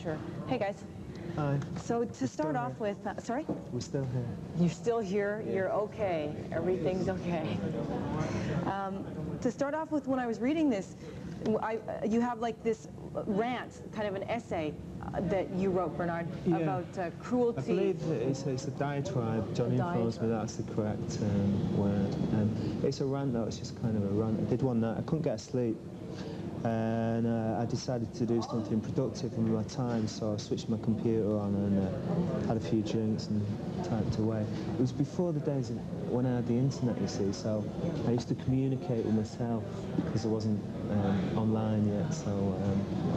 sure. Hey guys. Hi. So to start off with, sorry? We're still here. You're still here? Yeah. You're okay. Everything's okay. To start off with, when I was reading this, you have like this rant, kind of an essay that you wrote, Bernard, about cruelty. I believe that it's a diatribe. Johnny informs me that's the correct word. It's a rant though, it's just kind of a rant. I did one night, I couldn't get asleep. And I decided to do something productive with my time, so I switched my computer on and had a few drinks and typed away. It was before the days when I had the internet, you see, so I used to communicate with myself because I wasn't online yet, so...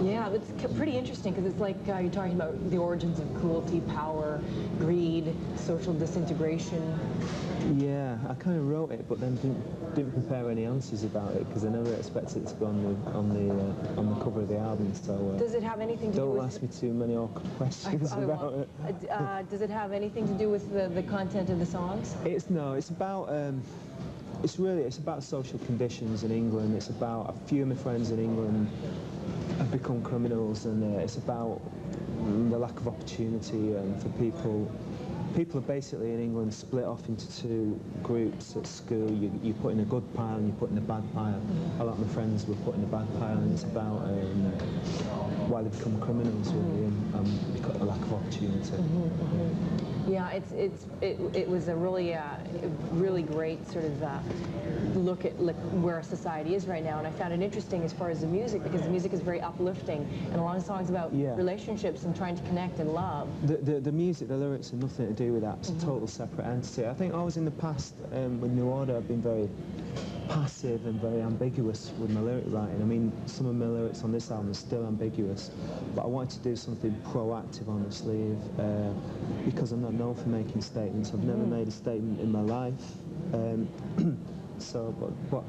Yeah, it's pretty interesting because it's like you're talking about the origins of cruelty, power, greed, social disintegration. Yeah, I kind of wrote it, but then didn't prepare any answers about it because I never expected it to be on the cover of the album. So does it have anything to do with? Don't ask me too many awkward questions about it. Does it have anything to do with the content of the songs? It's about. It's about social conditions in England. It's about a few of my friends in England have become criminals, and it's about the lack of opportunity for people. People are basically in England split off into two groups at school. You put in a good pile and you put in a bad pile. A lot of my friends were put in a bad pile, and it's about why they become criminals, really, and because of a lack of opportunity. Yeah, it was a really great sort of look at where our society is right now, and I found it interesting as far as the music, because the music is very uplifting, and a lot of songs about relationships and trying to connect and love. The music, the lyrics have nothing to do with that. It's a total separate entity. I think always in the past with New Order I've been very passive and very ambiguous with my lyric writing. I mean, some of my lyrics on this album are still ambiguous, but I wanted to do something proactive on the sleeve because I'm not known for making statements. I've never made a statement in my life. But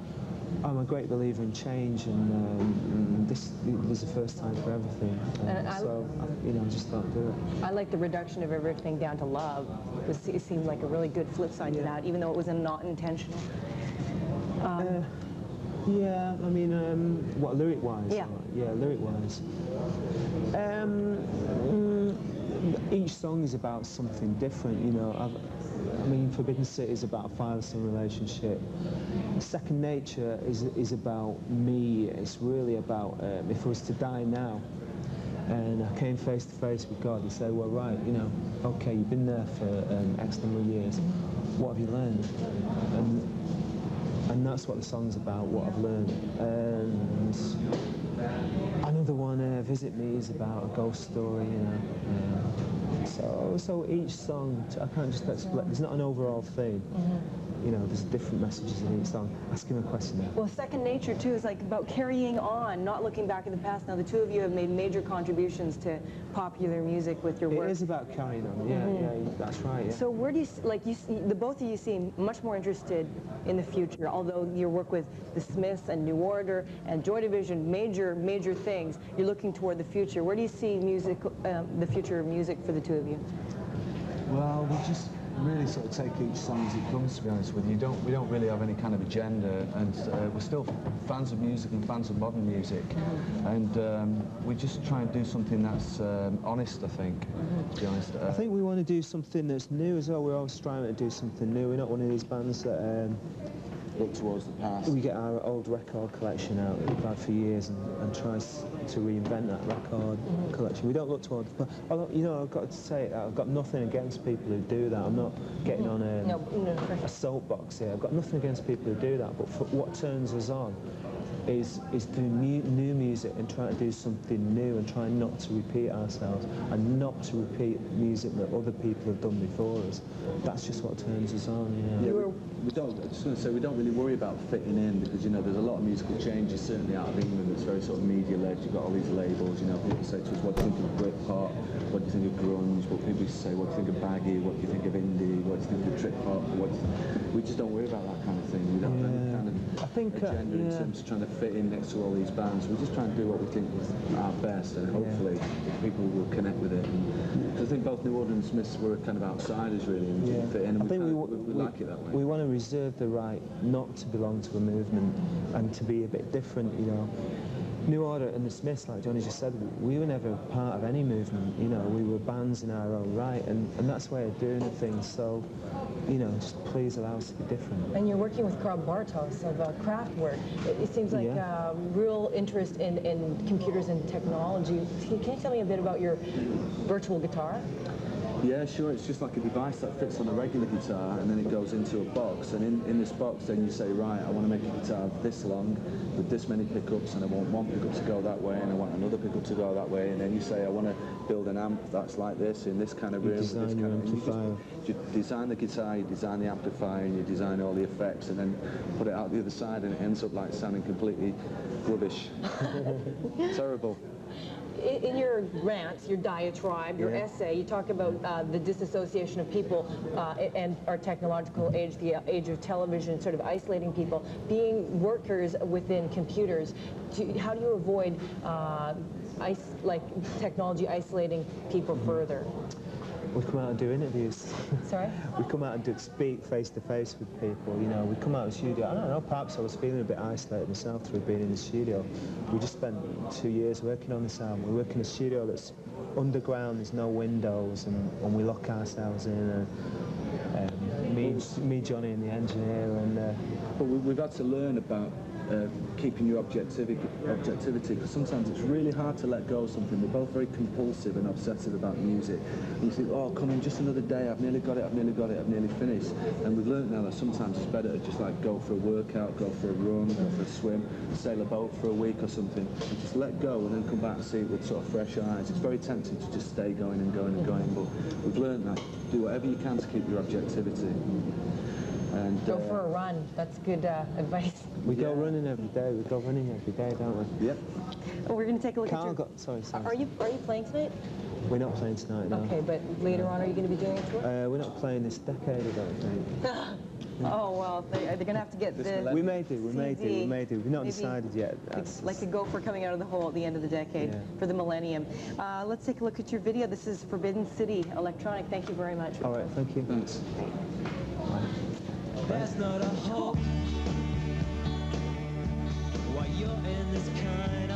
I'm a great believer in change, and this was the first time for everything. I just thought do it. I like the reduction of everything down to love. It seemed like a really good flip side to that, even though it was not intentional. Yeah, I mean, what, lyric-wise? Yeah. Yeah, lyric-wise. Each song is about something different, you know. I mean, Forbidden City is about a father-son relationship. Second Nature is about me. It's really about if I was to die now and I came face to face with God and said, well, right, you know, okay, you've been there for X number of years. What have you learned? And that's what the song's about, what I've learned. And another one, Visit Me, is about a ghost story, you know. So each song, I can't just explain, there's not an overall theme. You know, there's different messages in each song. Ask him a question now. Well, Second Nature, too, is like about carrying on, not looking back in the past. Now, the two of you have made major contributions to popular music with your work. It is about carrying on, yeah, that's right, yeah. So where do you, the both of you seem much more interested in the future, although your work with the Smiths and New Order and Joy Division, major things, you're looking toward the future. Where do you see music, the future of music for the two of you? Well, we just really sort of take each song as it comes, to be honest with you. We don't really have any kind of agenda, and we're still fans of music and fans of modern music, and we just try and do something that's honest, I think, to be honest. I think we want to do something that's new as well. We're always striving to do something new. We're not one of these bands that look towards the past. We get our old record collection out that we've had for years and try to reinvent that record collection. We don't look towards, but you know, I've got to say, I've got nothing against people who do that. I'm not getting on a soapbox here. I've got nothing against people who do that, but what turns us on is doing new music and trying to do something new and trying not to repeat ourselves and not to repeat music that other people have done before us. That's just what turns us on, you know. We don't really worry about fitting in, because, you know, there's a lot of musical changes, certainly out of England, that's very sort of media-led. You've got all these labels, you know, people say to us, what do you think of Britpop, what do you think of grunge, what people say, what do you think of baggy, what do you think of indie, what do you think of trip-hop, we just don't worry about that kind of thing. We don't have any kind of agenda in terms of trying to fit in next to all these bands. We just try and do what we think is our best, and hopefully people will connect with it. Because I think both New Order and Smiths were kind of outsiders, really, and we didn't fit in, and we like it that way. We want to reserve the right not to belong to a movement and to be a bit different, you know. New Order and the Smiths, like Johnny just said, we were never part of any movement, you know, we were bands in our own right, and that's the way of doing things, so, you know, just please allow us to be different. And you're working with Carl Bartos of Kraftwerk. It seems like real interest in computers and technology. Can you tell me a bit about your virtual guitar? Yeah, sure. It's just like a device that fits on a regular guitar, and then it goes into a box. And in this box, then you say, right, I want to make a guitar this long with this many pickups, and I want one pickup to go that way, and I want another pickup to go that way. And then you say, I want to build an amp that's like this in this kind of room. Design with this your kind amplifier. You design the guitar, you design the amplifier, and you design all the effects, and then put it out the other side, and it ends up like sounding completely rubbish. Terrible. In your rant, your diatribe, your essay, you talk about the disassociation of people and our technological age, the age of television, sort of isolating people, being workers within computers. How do you avoid technology isolating people further? We come out and do interviews. Sorry? We come out and speak face-to-face with people, you know. We come out of the studio. I don't know, perhaps I was feeling a bit isolated myself through being in the studio. We just spent 2 years working on this album. We work in a studio that's underground, there's no windows, and we lock ourselves in. Me, Johnny, and the engineer. But we've had to learn about keeping your objectivity, because sometimes it's really hard to let go of something. We're both very compulsive and obsessive about music. And you think, oh, come on, just another day, I've nearly got it, I've nearly got it, I've nearly finished. And we've learned now that sometimes it's better to just like go for a workout, go for a run, go for a swim, sail a boat for a week or something, and just let go and then come back and see it with sort of fresh eyes. It's very tempting to just stay going and going and going, but we've learned that do whatever you can to keep your objectivity. And, go for a run. That's good advice. We go running every day. We go running every day, don't we? Yep. Well, we're going to take a look at your... Sorry. Are you playing tonight? We're not playing tonight, no. Okay, but later on, are you going to be doing a tour? We're not playing this decade, I don't think. Oh, well, they're going to have to get the We may do. We've not Maybe decided yet. like a gopher coming out of the hole at the end of the decade for the millennium. Let's take a look at your video. This is Forbidden City Electronic. Thank you very much. All right, thank you. Thanks. There's not a hope while you're in this kind